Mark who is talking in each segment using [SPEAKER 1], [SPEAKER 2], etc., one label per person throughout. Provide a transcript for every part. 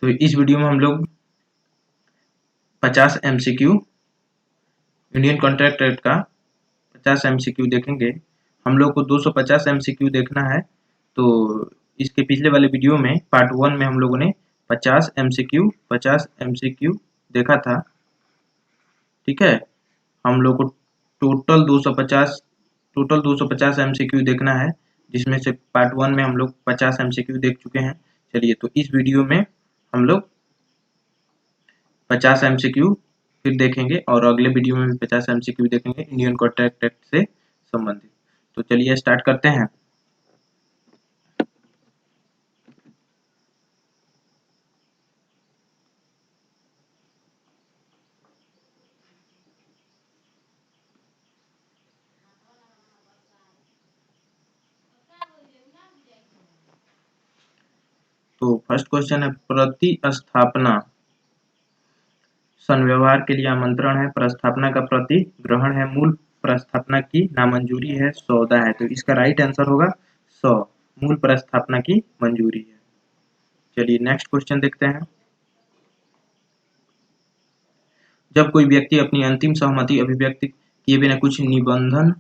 [SPEAKER 1] तो इस वीडियो में हम लोग 50 एमसीक्यू इंडियन कॉन्ट्रैक्ट एक्ट का 50 एमसीक्यू देखेंगे। हम लोग को 250 एमसीक्यू देखना है। तो इसके पिछले वाले वीडियो में पार्ट 1 में हम लोगों ने 50 एमसीक्यू देखा था। ठीक है, हम लोग को टोटल 250 एमसीक्यू देखना है, जिसमें से पार्ट 1 में हम लोग 50 एमसीक्यू देख चुके हैं। चलिए, तो इस वीडियो में हम लोग 50 एमसीक्यू फिर देखेंगे और अगले वीडियो में भी 50 एमसीक्यू देखेंगे इंडियन कॉन्ट्रैक्ट एक्ट से संबंधित। तो चलिए स्टार्ट करते हैं। तो फर्स्ट क्वेश्चन है, प्रतिस्थापना संव्यवहार के लिए आमंत्रण है, प्रस्थापना का प्रतिग्रहण है, मूल प्रस्थापना की नामंजूरी है, सौदा है। तो इसका राइट आंसर होगा 100, मूल प्रस्थापना की मंजूरी है। चलिए नेक्स्ट क्वेश्चन देखते हैं। जब कोई व्यक्ति अपनी अंतिम सहमति अभिव्यक्त किए बिना कुछ निबंधन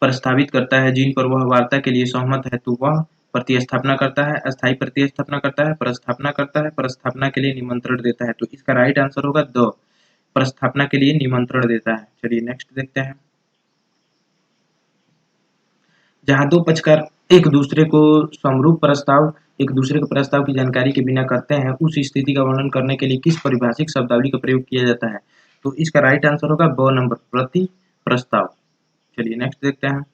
[SPEAKER 1] प्रस्तावित करता है जिन पर वह वार्ता के लिए सहमत है, तो वह प्रतिस्थापना करता है, अस्थायी प्रतिस्थापना करता है, प्रस्थापना करता है, प्रस्थापना के लिए निमंत्रण देता है। तो इसका राइट आंसर होगा 2, प्रस्थापना के लिए निमंत्रण देता है। चलिए नेक्स्ट देखते हैं। जहां दो पक्षकार एक दूसरे को समरूप प्रस्ताव एक दूसरे के प्रस्ताव की जानकारी के बिना करते हैं, उस स्थिति का वर्णन करने के लिए किस परिभाषिक शब्दावली का प्रयोग किया जाता है? तो इसका राइट आंसर होगा ब नंबर, प्रति प्रस्ताव। चलिए नेक्स्ट देखते हैं।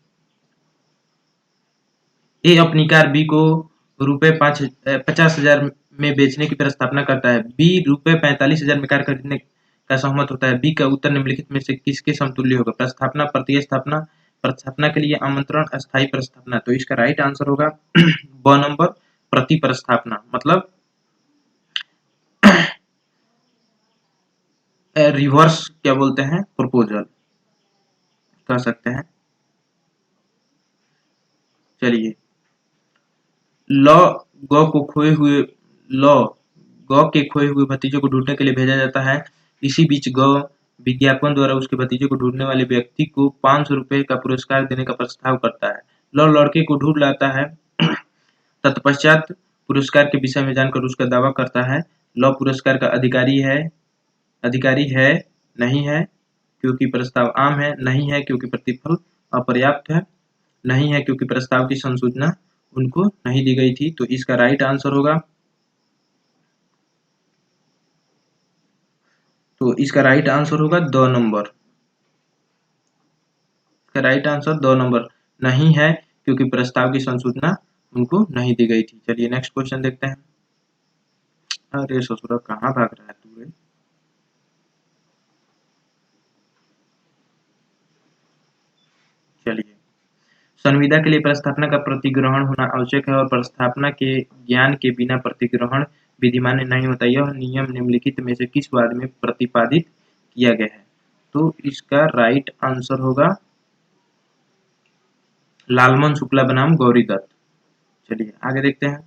[SPEAKER 1] ए अपनी कार बी को रुपए 50,000 में बेचने की प्रस्तावना करता है। बी रुपए 45,000 में कार खरीदने का सहमत होता है। बी का उत्तर निम्नलिखित में से किसके समतुल्य होगा? प्रस्थापना, प्रतिस्थापना, प्रस्थापना के लिए आमंत्रण, अस्थायी प्रस्थापना। तो इसका राइट आंसर होगा ब नंबर, प्रति प्रस्थापना। मतलब रिवर्स क्या बोलते हैं, प्रपोजल कह सकते हैं। चलिए, लॉ ग को खोए हुए लॉ ग के खोए हुए भतीजे को ढूंढने के लिए भेजा जाता है। इसी बीच ग विज्ञापन द्वारा उसके भतीजे को ढूंढने वाले व्यक्ति को 500 रुपए का पुरस्कार देने का प्रस्ताव करता है। लॉ लड़के को ढूंढ लाता है। तत्पश्चात पुरस्कार के विषय में जानकर उसका दावा करता है। लॉ पुरस्कार का अधिकारी है, नहीं है क्योंकि प्रस्ताव आम है, नहीं है क्योंकि प्रतिफल अपर्याप्त है, नहीं है क्योंकि प्रस्ताव की संसूचना उनको नहीं दी गई थी। तो इसका राइट आंसर होगा दो नंबर। इसका राइट आंसर 2 नंबर, नहीं है क्योंकि प्रस्ताव की संसूचना उनको नहीं दी गई थी। चलिए नेक्स्ट क्वेश्चन देखते हैं। अरे ससुरा कहाँ भाग रहा है तू रे? चलिए, संविदा के लिए प्रस्थापना का प्रतिग्रहण होना आवश्यक है और प्रस्थापना के ज्ञान के बिना प्रतिग्रहण विधिमान्य नहीं होता। यह नियम निम्नलिखित में से किस वाद में प्रतिपादित किया गया है? तो इसका राइट आंसर होगा लालमन शुक्ला बनाम गौरी दत्त। चलिए आगे देखते हैं।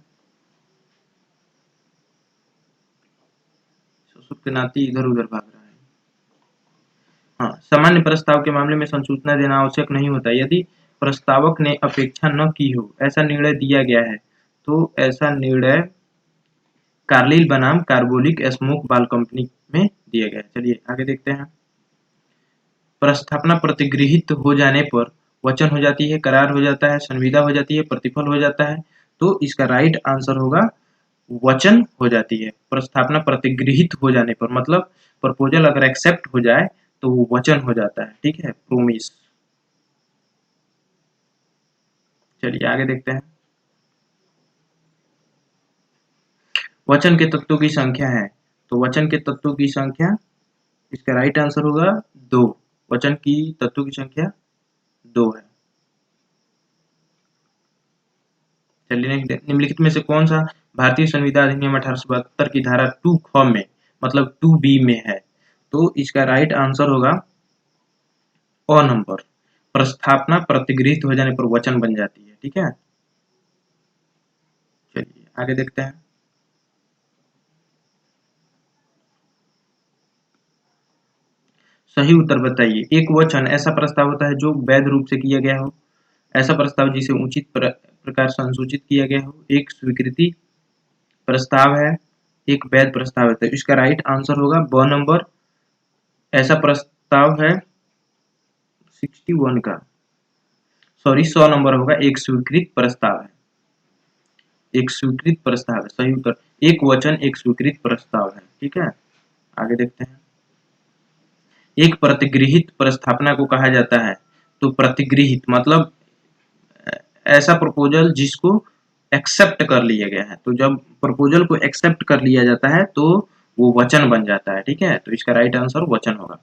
[SPEAKER 1] ससुर के नाती इधर उधर भाग रहा है। हाँ, सामान्य प्रस्ताव के मामले में संसूचना देना आवश्यक नहीं होता यदि प्रस्तावक ने अपेक्षा न की हो, ऐसा निर्णय दिया गया है। तो ऐसा निर्णय कार्लिल बनाम कार्बोलिक स्मोक बाल कंपनी में दिया गया है। चलिए आगे देखते हैं। प्रस्थापना प्रतिगृहित हो जाने पर वचन हो जाती है, करार हो जाता है, संविदा हो जाती है, प्रतिफल हो जाता है। तो इसका राइट आंसर होगा वचन हो जाती है। प्रस्थापना प्रतिगृहित हो जाने पर मतलब प्रपोजल अगर एक्सेप्ट हो जाए तो वो वचन हो जाता है। ठीक है, प्रोमिस। चलिए आगे देखते हैं। वचन के तत्वों की संख्या है। तो वचन के तत्वों की संख्या, इसका राइट आंसर होगा 2। वचन की तत्वों की संख्या 2 है। चलिए निम्नलिखित में से कौन सा भारतीय संविदा अधिनियम 1872 की धारा 2 ख में मतलब 2B में है? तो इसका राइट आंसर होगा अ नंबर, प्रस्थापना प्रतिगृहित हो जाने पर वचन बन जाती है। ठीक है, चलिए आगे देखते हैं। सही उत्तर बताइए। एक वचन ऐसा प्रस्ताव होता है जो वैध रूप से किया गया हो, ऐसा प्रस्ताव जिसे उचित प्रकार से अनुसूचित किया गया हो। एक स्वीकृति प्रस्ताव है, एक वैध प्रस्ताव है। तो इसका राइट आंसर होगा ब नंबर। ऐसा प्रस्ताव है 61 का, सॉरी 100 नंबर होगा। एक स्वीकृत प्रस्ताव है, एक स्वीकृत प्रस्ताव है। सही उत्तर। एक वचन एक स्वीकृत प्रस्ताव है। ठीक है, आगे देखते हैं। एक प्रतिगृहित प्रस्तावना को कहा जाता है। तो प्रतिगृहित मतलब ऐसा प्रपोजल जिसको एक्सेप्ट कर लिया गया है। तो जब प्रपोजल को एक्सेप्ट कर लिया जाता है तो वो वचन बन जाता है। ठीक है, तो इसका राइट आंसर वचन होगा।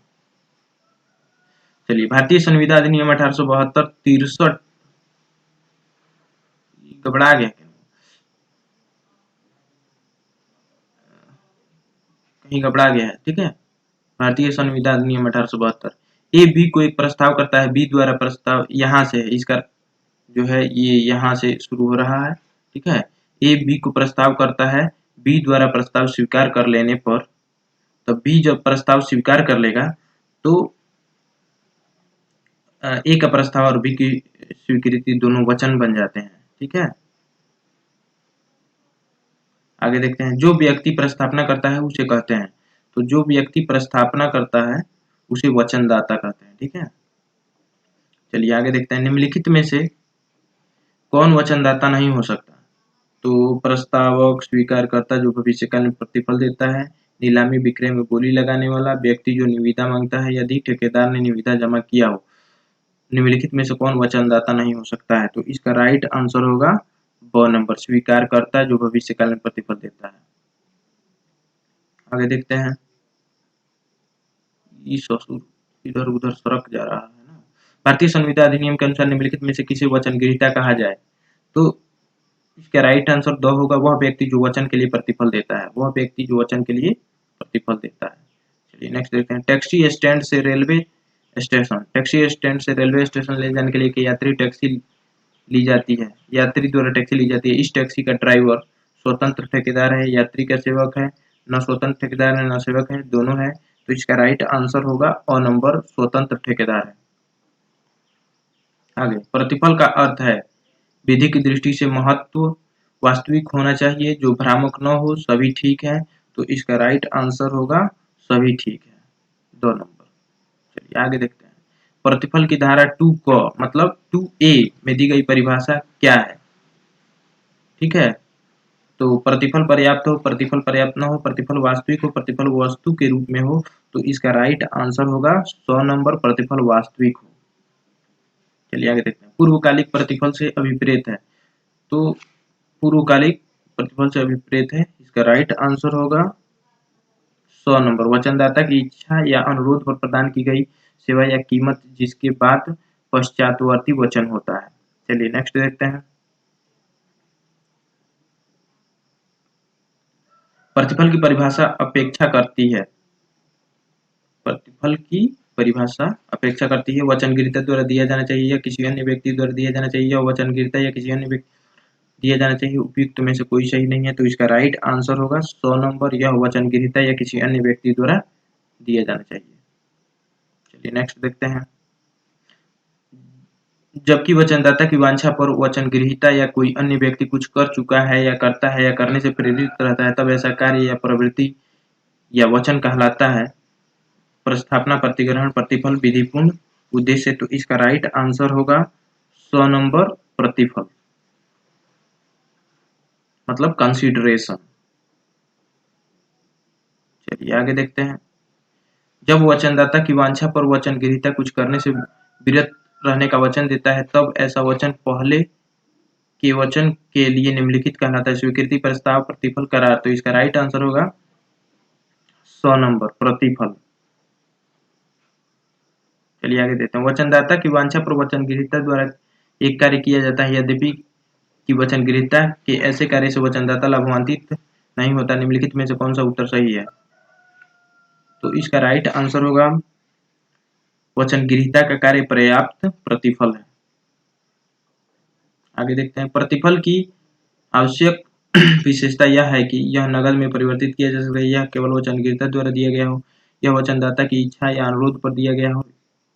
[SPEAKER 1] चलिए, भारतीय संविदा अधिनियम 1872 63 घबरा गया, कहीं घबरा गया है। ठीक है, भारतीय संविदा अधिनियम 1872 ए बी को एक प्रस्ताव करता है। बी द्वारा प्रस्ताव यहाँ से है, इसका जो है ये यहाँ से शुरू हो रहा है। ठीक है, ए बी को प्रस्ताव करता है। बी द्वारा प्रस्ताव स्वीकार कर लेने पर, तो बी जब प्रस्ताव स्वीकार कर लेगा तो ए का प्रस्ताव और बी की स्वीकृति दोनों वचन बन जाते हैं। ठीक है, आगे देखते हैं। जो व्यक्ति प्रस्तावना करता है उसे कहते हैं। तो जो व्यक्ति प्रस्तावना करता है उसे वचनदाता कहते हैं। ठीक है, चलिए आगे देखते हैं। निम्नलिखित में से कौन वचनदाता नहीं हो सकता? तो प्रस्तावक, स्वीकारकर्ता जो भविष्यकाल में प्रतिफल देता है, नीलामी विक्रय में बोली लगाने वाला, व्यक्ति जो निविदा मांगता है, यदि ठेकेदार ने निविदा जमा किया हो। निम्नलिखित में से कौन वचनदाता नहीं हो सकता है? तो इसका राइट आंसर होगा ब नंबर, स्वीकारकर्ता जो भविष्यकाल में प्रतिफल देता है। आगे देखते हैं। ससुर इधर उधर सड़क जा रहा है ना। भारतीय संविदा अधिनियम के अनुसार निम्नलिखित में से किसे वचन गृहीता कहा जाए? तो इसका राइट आंसर द होगा। वह व्यक्ति जो वचन के लिए प्रतिफल देता है, वह व्यक्ति जो वचन के लिए प्रतिफल देता है। चलिए नेक्स्ट देखते हैं। टैक्सी स्टैंड से रेलवे स्टेशन, टैक्सी स्टैंड से रेलवे स्टेशन ले जाने के लिए एक यात्री टैक्सी ली जाती है, यात्री द्वारा टैक्सी ली जाती है। इस टैक्सी का ड्राइवर स्वतंत्र ठेकेदार है, यात्री का सेवक है, न स्वतंत्र ठेकेदार है न सेवक है, दोनों है। तो इसका राइट आंसर होगा अ नंबर, स्वतंत्र ठेकेदार है। आगे, प्रतिफल का अर्थ है विधि की दृष्टि से महत्व वास्तविक होना चाहिए, जो भ्रामक न हो, सभी ठीक है। तो इसका राइट आंसर होगा सभी ठीक है, 2 नंबर। चलिए आगे देखते हैं। प्रतिफल की धारा 2 क मतलब 2A में दी गई परिभाषा क्या है? ठीक है, तो प्रतिफल पर्याप्त हो, प्रतिफल पर्याप्त न हो, प्रतिफल वास्तविक हो, प्रतिफल वस्तु के रूप में हो। तो इसका राइट आंसर होगा 100 नंबर, प्रतिफल वास्तविक हो। चलिए आगे देखते हैं। पूर्वकालिक प्रतिफल से अभिप्रेत है। तो पूर्वकालिक प्रतिफल से अभिप्रेत है, इसका राइट आंसर होगा 100 नंबर, वचनदाता की इच्छा या अनुरोध पर प्रदान की गई सेवा या कीमत जिसके बाद पश्चातवर्ती वचन होता है। चलिए नेक्स्ट देखते हैं। प्रतिफल की परिभाषा अपेक्षा करती है, प्रतिफल की परिभाषा अपेक्षा करती है वचन गृहीता द्वारा दिया जाना चाहिए या किसी अन्य व्यक्ति द्वारा दिया जाना चाहिए, या वचन गृहीता या किसी अन्य व्यक्ति दिया जाना चाहिए। उपयुक्त में से कोई सही नहीं है। तो इसका राइट आंसर होगा 100 नंबर, यह वचन गृहीता या किसी अन्य व्यक्ति द्वारा दिया जाना चाहिए। चलिए नेक्स्ट देखते हैं। जबकि वचनदाता की वांछा पर वचन गृहीता या कोई अन्य व्यक्ति कुछ कर चुका है या करता है या करने से प्रेरित रहता है, तब ऐसा कार्य या प्रवृत्ति या वचन कहलाता है प्रस्थापना, प्रतिग्रहण, प्रतिफल, विधिपूर्ण उद्देश्य। तो इसका राइट आंसर होगा 100 नंबर, प्रतिफल मतलब कंसीडरेशन। चलिए आगे देखते हैं। जब वचनदाता की वांछा पर वचन गृहीता कुछ करने से विरत रहने का वचन देता है, तब ऐसा वचन पहले के वचन के लिए निम्नलिखित कहलाता है स्वीकृति, प्रस्ताव, प्रतिफल, करार। तो इसका राइट आंसर होगा 100 नंबर, प्रतिफल। चलिए आगे देते हैं। वचनदाता की वांछा पर वचन गृहीता द्वारा एक कार्य किया जाता है, यद्यपि कि वचन गृहीता के ऐसे कार्य से वचनदाता लाभान्वित नहीं होता। निम्नलिखित में से कौन सा उत्तर सही है? तो इसका राइट आंसर होगा वचन गृहीता का कार्य पर्याप्त प्रतिफल है। आगे देखते हैं। प्रतिफल की आवश्यक विशेषता यह है कि यह नकद में परिवर्तित किया जा सकता है, यह केवल वचन गृहीता द्वारा दिया गया हो, यह वचनदाता की इच्छा या अनुरोध पर दिया गया हो,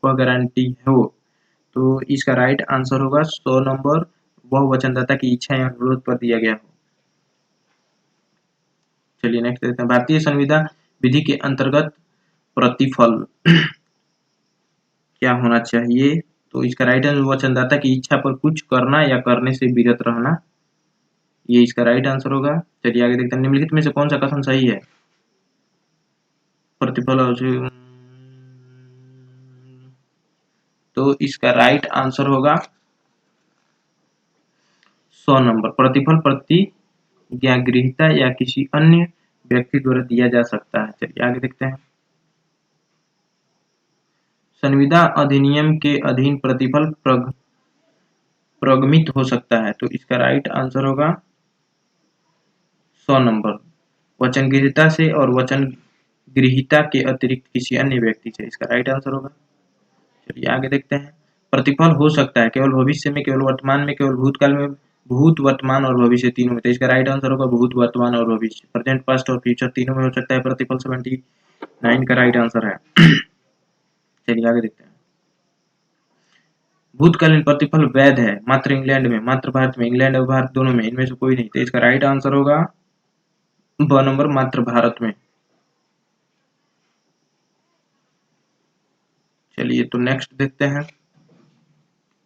[SPEAKER 1] वह गारंटी हो। तो इसका राइट आंसर होगा 100 नंबर, वह वचनदाता की इच्छा या अनुरोध पर दिया गया हो। चलिए नेक्स्ट देखते हैं। भारतीय संविदा विधि के अंतर्गत प्रतिफल क्या होना चाहिए? तो इसका राइट आंसर वचनदाता की इच्छा पर कुछ करना या करने से विरत रहना, ये इसका राइट आंसर होगा। चलिए आगे देखते हैं। निम्नलिखित में से कौन सा कथन सही है? प्रतिफल तो इसका राइट आंसर होगा 100 नंबर। प्रतिफल प्रतिज्ञागृहीता या किसी अन्य व्यक्ति द्वारा दिया जा सकता है। चलिए आगे देखते हैं। संविदा अधिनियम के अधीन प्रतिफल प्रगमित हो सकता है, तो इसका राइट आंसर होगा 100 नंबर। वचनगृहीता से और वचनगृहीता के अतिरिक्त किसी अन्य व्यक्ति से, इसका राइट आंसर होगा। चलिए आगे देखते हैं। प्रतिफल हो सकता है केवल भविष्य में, केवल वर्तमान में, केवल भूतकाल में, भूत, वर्तमान और भविष्य तीनों में, तो इसका राइट आंसर होगा भूत, वर्तमान और भविष्य। प्रेजेंट, पास्ट और फ्यूचर तीनों में हो सकता है प्रतिफल। 79 का राइट आंसर है। चलिए आगे देखते हैं। भूतकालीन प्रतिफल वैध है मात्र इंग्लैंड में, मात्र भारत में, इंग्लैंड और भारत दोनों में, इनमें से कोई नहीं, तो इसका राइट आंसर होगा ब नंबर, मात्र भारत में। चलिए तो नेक्स्ट देखते हैं।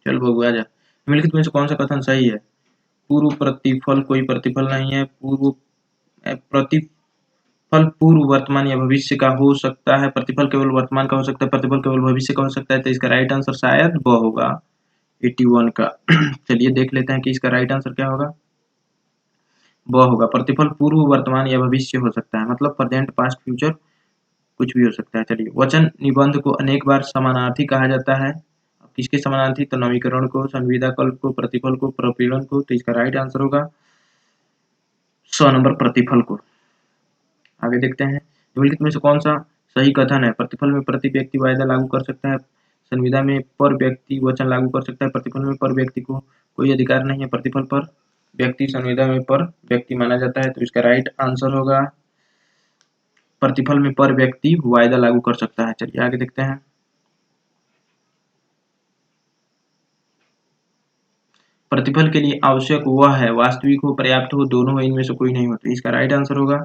[SPEAKER 1] चल बबू आजा। निम्नलिखित में से कौन सा कथन सही है? पूर्व प्रतिफल कोई प्रतिफल नहीं है। प्रतिफल पूर्व, वर्तमान या भविष्य का हो सकता है। प्रतिफल केवल वर्तमान का हो सकता है, प्रतिफल केवल भविष्य का हो सकता है, तो इसका राइट आंसर शायद ब होगा 81 का। चलिए देख लेते हैं कि इसका राइट आंसर क्या होगा। ब होगा। प्रतिफल पूर्व, वर्तमान या भविष्य हो सकता है, मतलब प्रेजेंट, पास्ट, फ्यूचर कुछ भी हो सकता है। चलिए, वचन निबंध को अनेक बार समानार्थी कहा जाता है। किसके समानार्थी? तो नवीकरण को, संविदा कल्प को, प्रतिफल को, प्रपीड़न को, तो इसका राइट आंसर होगा 100 नंबर प्रतिफल को। आगे देखते हैं। निम्नलिखित में से कौन सा सही कथन है? प्रतिफल में प्रति व्यक्ति वायदा लागू कर सकता है, संविदा में पर व्यक्ति वचन लागू कर सकता है, प्रतिफल में पर व्यक्ति को कोई अधिकार नहीं है, प्रतिफल पर व्यक्ति संविदा में पर व्यक्ति माना जाता है, तो इसका राइट आंसर होगा प्रतिफल में पर व्यक्ति वायदा लागू कर सकता है। चलिए आगे देखते हैं। प्रतिफल के लिए आवश्यक वह है वास्तविक हो, पर्याप्त हो, दोनों हो, इनमें से कोई नहीं हो, तो इसका राइट आंसर होगा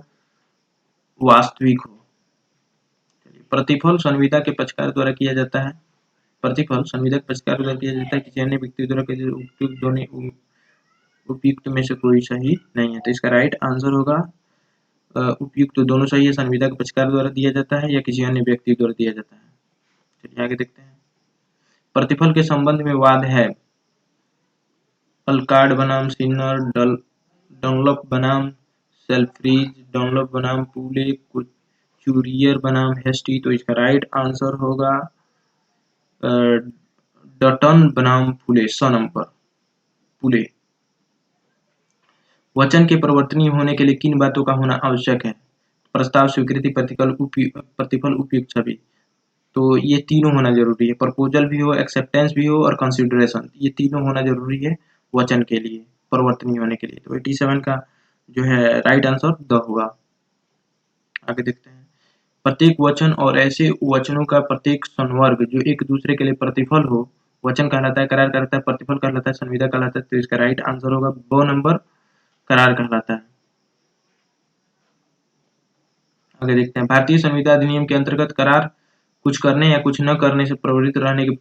[SPEAKER 1] वास्तविक हो। प्रतिफल संविदा के पक्षकार द्वारा किया जाता है। प्रतिफल संविदा के पक्षकार द्वारा किया जाता है, किसी अन्य व्यक्ति द्वारा किया उपयुक्त दोनों उपयुक्त में से कोई सही नहीं है, तो इसका राइट आंसर होगा उपयुक्त दोनों सही है। संविदा के पक्षकार द्वारा दिया जाता है या किसी अन्य व्यक्ति द्वारा दिया जाता है। चलिए आगे देखते हैं। प्रतिफल के संबंध में वाद है। अल्कार्ड बनाम सिन्नर, डनलप बनाम सेल्फ्रिज, डनलप बनाम पूले, कुचूरियर बनाम हेस्टी, तो इसका राइट आंसर होगा डटन बनाम फुले, 100 नंबर फुले। वचन के परिवर्तनीय होने के लिए किन बातों का होना आवश्यक है? प्रस्ताव, स्वीकृति, प्रतिफल, उपयुक्त छवि, तो ये तीनों होना जरूरी है। प्रपोजल भी हो, एक्सेप्टेंस भी हो और कंसिडरेशन, ये तीनों होना जरूरी है वचन के लिए परिवर्तनीय होने के लिए। तो 87 का जो है राइट आंसर द होगा। आगे देखते हैं। प्रत्येक वचन और ऐसे वचनों का प्रत्येक संवर्ग जो एक दूसरे के लिए प्रतिफल हो, वचन कहलाता है, करार कहलाता है, प्रतिफल कहलाता है, संविदा कहलाता है, तो इसका राइट आंसर होगा ब नंबर, करार कहलाता है। आगे देखते हैं। भारतीय संविदा अधिनियम के अंतर्गत करार कुछ करने या कुछ न करने से प्रवृत्त रहने की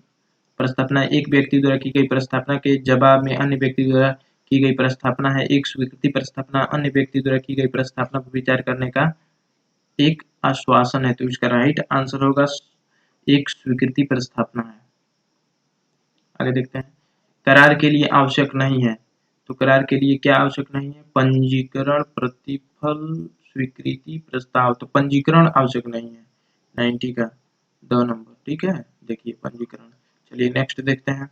[SPEAKER 1] प्रस्तावना एक व्यक्ति द्वारा की गई प्रस्तावना के जवाब में अन्य व्यक्ति द्वारा की गई प्रस्तावना है। एक स्वीकृति प्रस्तावना अन्य व्यक्ति द्वारा की गई प्रस्तावना पर विचार करने का एक आश्वासन है, तो इसका राइट आंसर होगा एक स्वीकृति प्रस्तावना है। आगे देखते हैं। करार के लिए आवश्यक नहीं है, तो करार के लिए क्या आवश्यक नहीं है? पंजीकरण, प्रतिफल, स्वीकृति, प्रस्ताव, तो पंजीकरण आवश्यक नहीं है। 90 का 2 नंबर, ठीक है। देखिए पंजीकरण। चलिए नेक्स्ट देखते हैं।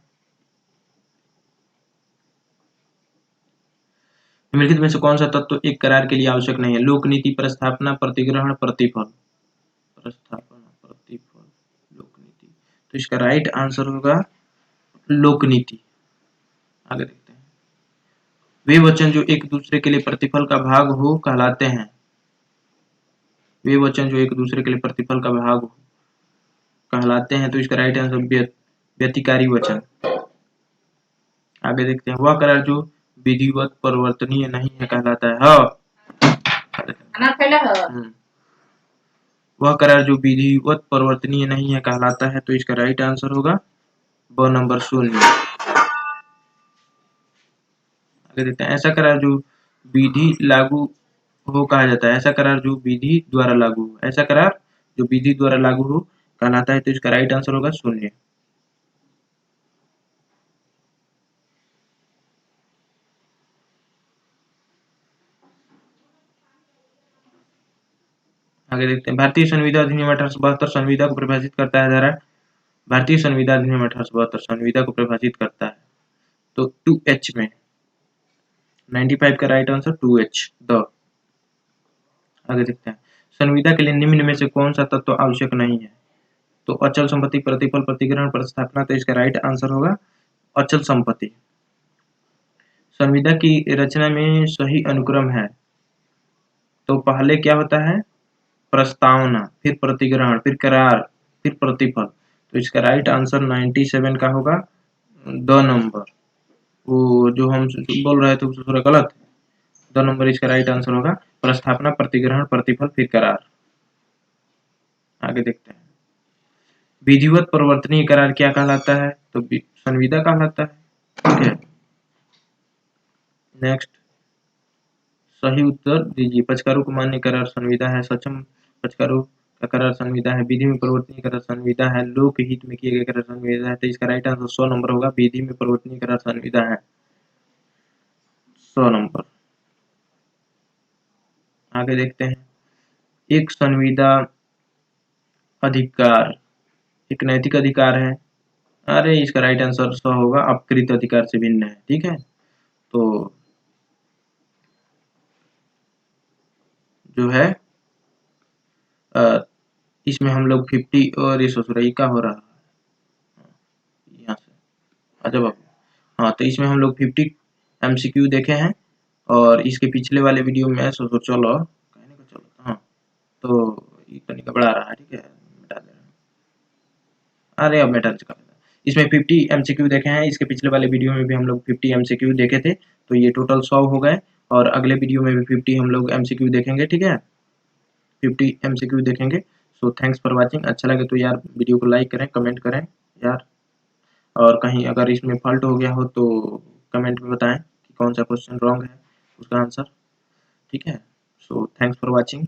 [SPEAKER 1] निम्नलिखित में से कौन सा तत्व एक करार के लिए आवश्यक नहीं है? लोक नीति, प्रस्थापना, प्रतिग्रहण, प्रतिफल। प्रस्थापना, प्रतिफल, लोक नीति, तो इसका राइट आंसर होगा लोक नीति। आगे देखते हैं। वे वचन जो एक दूसरे के लिए प्रतिफल का भाग हो कहलाते हैं। वे वचन जो एक दूसरे के लिए प्रतिफल का भाग कहलाते हैं, तो इसका राइट आंसर व्यतिकारी वचन। आगे देखते हैं, वह करार जो विधिवत परिवर्तनीय नहीं है कहलाता है। वह करार जो विधिवत परिवर्तनीय नहीं है कहलाता है, तो इसका राइट आंसर होगा ब नंबर 0। आगे देखते हैं, ऐसा करार जो विधि लागू हो कहा जाता है। ऐसा करार जो विधि द्वारा लागू हो, ऐसा करार जो विधि द्वारा लागू हो कहलाता है, तो इसका राइट आंसर होगा 0। आगे देखते हैं, भारतीय संविदा अधिनियम 1872 संविदा को परिभाषित करता है। धारा भारतीय संविदा अधिनियम 1872 संविदा को परिभाषित करता है, तो 2H में 95 का राइट आंसर 2H द। आगे देखते हैं, संविदा के लिए निम्न में से कौन सा तत्व आवश्यक नहीं है, तो अचल संपत्ति, प्रतिफल, प्रतिग्रहण, प्रतिस्थापना, तो इसका राइट आंसर होगा अचल संपत्ति। संविदा की रचना में सही अनुक्रम है, तो पहले क्या होता है, प्रस्तावना, फिर प्रतिग्रहण, फिर करार, फिर प्रतिफल, तो इसका राइट आंसर 97 का होगा द नंबर। वो जो हम बोल रहे थे उससे थोड़ा गलत है, द नंबर इसका राइट आंसर होगा, प्रस्थापना, प्रतिग्रहण, प्रतिफल, फिर करार। आगे देखते हैं, विधिवत परिवर्तनीय करार क्या कहलाता है, तो संविदा कहलाता है। ठीक है, नेक्स्ट सही उत्तर दीजिए। पक्षकारों को मान्य करार संविदा है, सक्षम पक्षकारों का करार संविदा है, विधि में परिवर्तनीय करार संविदा है, लोक हित में किए गए करार संविदा है, तो इसका राइट आंसर 100 नंबर होगा, विधि में परिवर्तनीय करार संविदा है 100 नंबर। आगे देखते हैं, एक संविदा अधिकार एक नैतिक अधिकार है। अरे इसका राइट आंसर 100 होगा, अपकृत अधिकार से भिन्न है। ठीक है, तो जो है इसमें हम लोग 50 और ये ससुराई का हो रहा है यहाँ से। अच्छा बाबू, हाँ, तो इसमें हम लोग 50 MCQ देखे हैं, और इसके पिछले वाले वीडियो में चलो कहने को चलो, हाँ, तो ये तो नहीं घबरा रहा है। ठीक है, मिटा दे रहा हूँ। अरे अब मिटा चुका है। इसमें 50 MCQ देखे हैं, इसके पिछले वाले वीडियो में भी हम लोग 50 MCQ देखे थे, तो ये टोटल 100 हो गए, और अगले वीडियो में भी 50 हम लोग MCQ देखेंगे। ठीक है, 50 MCQ देखेंगे। So thanks for watching. अच्छा लगे तो यार वीडियो को लाइक करें, कमेंट करें यार, और कहीं अगर इसमें फॉल्ट हो गया हो तो कमेंट में बताएं कि कौन सा क्वेश्चन रॉन्ग है, उसका आंसर। ठीक है, सो थैंक्स फॉर वाचिंग।